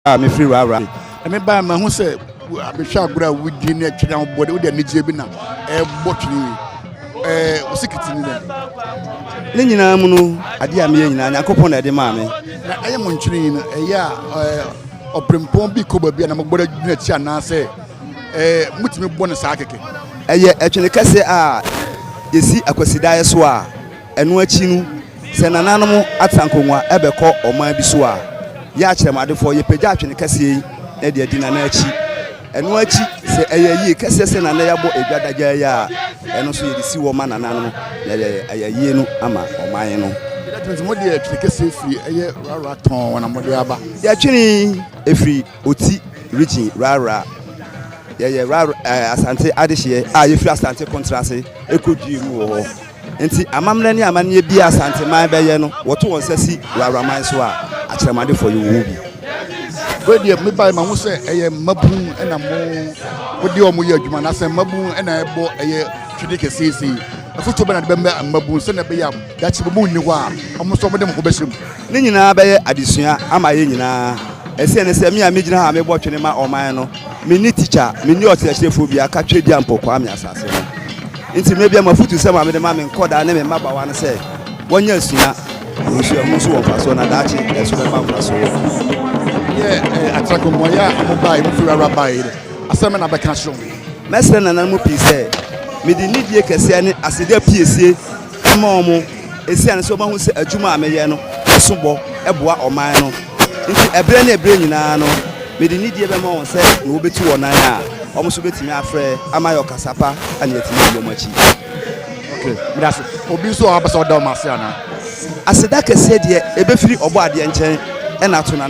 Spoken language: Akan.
me free rara. I me buy my who say I shall grow with dinner channel body with the Nijabina botany secret. Ne nyina mu no ade a me nyina Yakopon na de ma me. Na I am on train oprempon bi ko ba bia na mo gbora dina chi ana say mutimi bonus akeke. Eye etwene kase a yesi akwasidae so a eno achi nu se nananom atankonwa ebekọ oman bi so a ya akyeremade ye pagya atwene kase yi na de adina na achi eno achi se eyeyi kase se nana yabo edwadagya ya eno so yedi si wo ma nananom na eyeyi nu ama oman no that mo de atwene kase free eye rara ton wana mo de aba ya twene efri oti region rara rara Asante adehye a yefri Asante contrase ekodwi mu wo nti amamne ne amane bi Asante man beye no woto won sasi rara man so a akyeremade for you wo bi we me buy ma hu say eye mabun na mo wodi o mo ye adwuma na say mabun na ebo eye twede kesesi afuto be na de be mabun se na be ya da chi bo ni ho a omo so mo dem ko be shim ne nyina beye adesua ama ye nyina ese ne se me a me gina ha me bo twene ma oman no me ni teacher me ni otiachefo bi aka twedi ampokwa me asase no nti me bia mafutu se ma me de ma me nkoda ne me mabawa ne se wonya asua osua mo so won faso na daachi eso be ma faso atrako moya mo buy mo fura buy asema na be kan show mesre na mu pi se me di nidie kese ne asede piesie ma omo esi ane so ma hu se adwuma ameye no sobo eboa oman no nti ebre na ebre nyina no me di nidie be ma won se no obetu wonan a omo so betimi afre amayo kasapa ane etimi yo machi okay gracias obi so abasa oda ma se ana aseda kese de ebefiri obo ade nchen e na to na